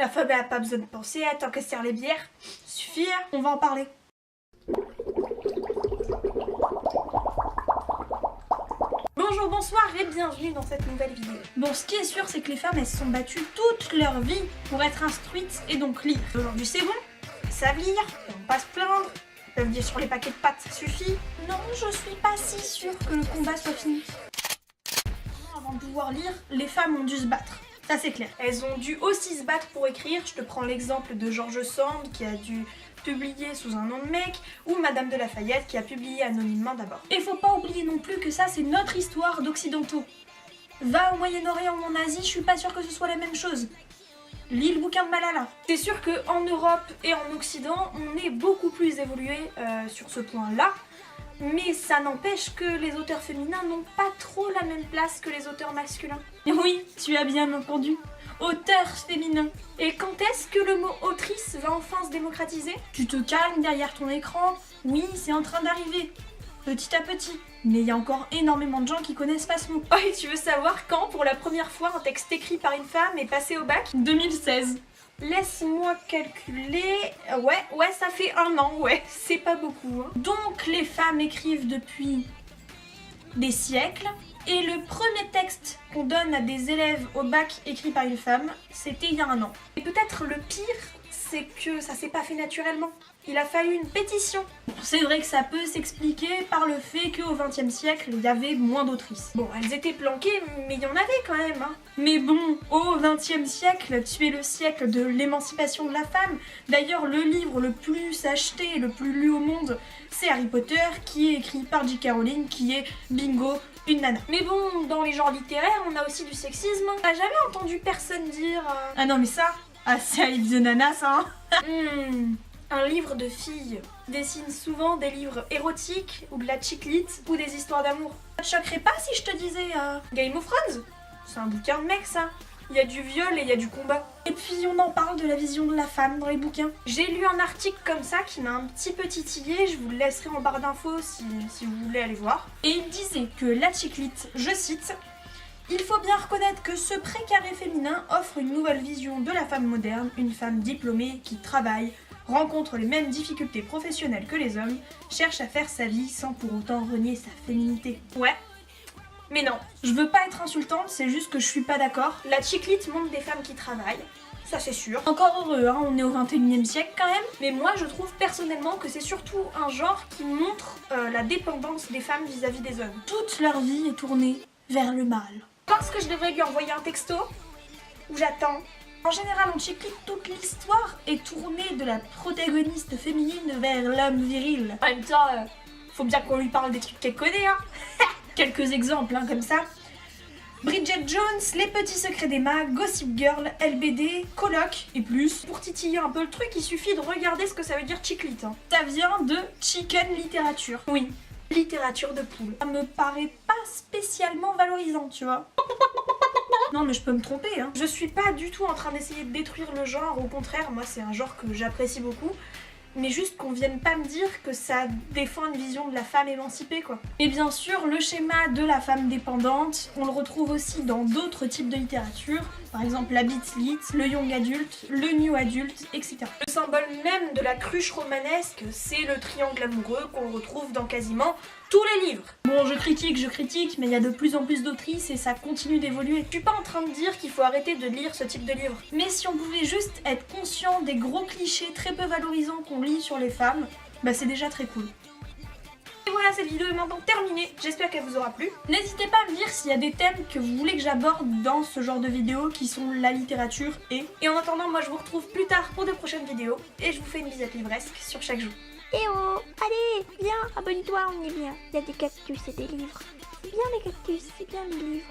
La femme elle a pas besoin de penser, attends qu'elle sert les bières. Suffit, hein, on va en parler. Bonjour, bonsoir et bienvenue dans cette nouvelle vidéo. Bon, ce qui est sûr, c'est que les femmes, elles se sont battues toute leur vie pour être instruites et donc lire. Aujourd'hui, c'est bon, elles savent lire, elles vont pas se plaindre, elles peuvent lire sur les paquets de pâtes, ça suffit. Non, je suis pas si sûre que le combat soit fini. Avant de pouvoir lire, les femmes ont dû se battre. Ça c'est clair. Elles ont dû aussi se battre pour écrire. Je te prends l'exemple de George Sand qui a dû publier sous un nom de mec, ou Madame de Lafayette qui a publié anonymement d'abord. Et faut pas oublier non plus que ça c'est notre histoire d'occidentaux. Va au Moyen-Orient ou en Asie, je suis pas sûre que ce soit la même chose. Lis le bouquin de Malala. C'est sûr qu'en Europe et en Occident, on est beaucoup plus évolué sur ce point-là. Mais ça n'empêche que les auteurs féminins n'ont pas trop la même place que les auteurs masculins. Oui, tu as bien entendu. Auteurs féminins. Et quand est-ce que le mot autrice va enfin se démocratiser? Tu te calmes derrière ton écran. Oui, c'est en train d'arriver. Petit à petit. Mais il y a encore énormément de gens qui connaissent pas ce mot. Oh, et tu veux savoir quand, pour la première fois, un texte écrit par une femme est passé au bac? 2016. Laisse-moi calculer... Ouais, ça fait 1 an, ouais, c'est pas beaucoup. Hein. Donc les femmes écrivent depuis des siècles, et le premier texte qu'on donne à des élèves au bac écrit par une femme, c'était il y a 1 an. Et peut-être le pire, c'est que ça s'est pas fait naturellement. Il a fallu une pétition. C'est vrai que ça peut s'expliquer par le fait qu'au XXe siècle, il y avait moins d'autrices. Bon, elles étaient planquées, mais il y en avait quand même. Hein. Mais bon, au XXe siècle, tu es le siècle de l'émancipation de la femme. D'ailleurs, le livre le plus acheté, le plus lu au monde, c'est Harry Potter, qui est écrit par J.K. Rowling, qui est, bingo, une nana. Mais bon, dans les genres littéraires, on a aussi du sexisme. T'as jamais entendu personne dire... Ah non mais ça, c'est un livre de nana ça hein. Un livre de fille dessine souvent des livres érotiques ou de la chick-lit ou des histoires d'amour. Ça te choquerait pas si je te disais Game of Thrones? C'est un bouquin de mec ça. Il y a du viol et il y a du combat. Et puis on en parle de la vision de la femme dans les bouquins. J'ai lu un article comme ça qui m'a un petit peu titillé, je vous le laisserai en barre d'infos si vous voulez aller voir. Et il disait que la chick-lit, je cite, « Il faut bien reconnaître que ce précaré féminin offre une nouvelle vision de la femme moderne, une femme diplômée qui travaille, rencontre les mêmes difficultés professionnelles que les hommes, cherche à faire sa vie sans pour autant renier sa féminité. » Ouais. Mais non, je veux pas être insultante, c'est juste que je suis pas d'accord. La chick-lit montre des femmes qui travaillent, ça c'est sûr. Encore heureux, hein, on est au 21e siècle quand même. Mais moi je trouve personnellement que c'est surtout un genre qui montre la dépendance des femmes vis-à-vis des hommes. Toute leur vie est tournée vers le mal. Parce que je devrais lui envoyer un texto où j'attends. En général, en chick-lit, toute l'histoire est tournée de la protagoniste féminine vers l'homme viril. En même temps, faut bien qu'on lui parle des trucs qu'elle connaît, hein. Quelques exemples, hein, comme ça. Bridget Jones, Les Petits Secrets d'Emma, Gossip Girl, LBD, Coloc et plus. Pour titiller un peu le truc, il suffit de regarder ce que ça veut dire chick-lit. Hein. Ça vient de chicken littérature. Oui, littérature de poule. Ça me paraît pas spécialement valorisant, tu vois. Non mais je peux me tromper, hein. Je suis pas du tout en train d'essayer de détruire le genre, au contraire, moi c'est un genre que j'apprécie beaucoup. Mais juste qu'on vienne pas me dire que ça défend une vision de la femme émancipée quoi. Et bien sûr, le schéma de la femme dépendante, on le retrouve aussi dans d'autres types de littérature, par exemple la beat lit, le young adulte, le new adulte, etc. Le symbole même de la cruche romanesque, c'est le triangle amoureux qu'on retrouve dans quasiment tous les livres. Bon, je critique, mais il y a de plus en plus d'autrices et ça continue d'évoluer. Je suis pas en train de dire qu'il faut arrêter de lire ce type de livre. Mais si on pouvait juste être conscient des gros clichés très peu valorisants qu'on lit sur les femmes, bah c'est déjà très cool. Et voilà, cette vidéo est maintenant terminée, j'espère qu'elle vous aura plu. N'hésitez pas à me dire s'il y a des thèmes que vous voulez que j'aborde dans ce genre de vidéos qui sont la littérature et... Et en attendant, moi je vous retrouve plus tard pour de prochaines vidéos et je vous fais une bisette livresque sur chaque jour. Eh oh, allez, viens, abonne-toi, on est bien. Il y a des cactus et des livres. C'est bien les cactus, c'est bien les livres.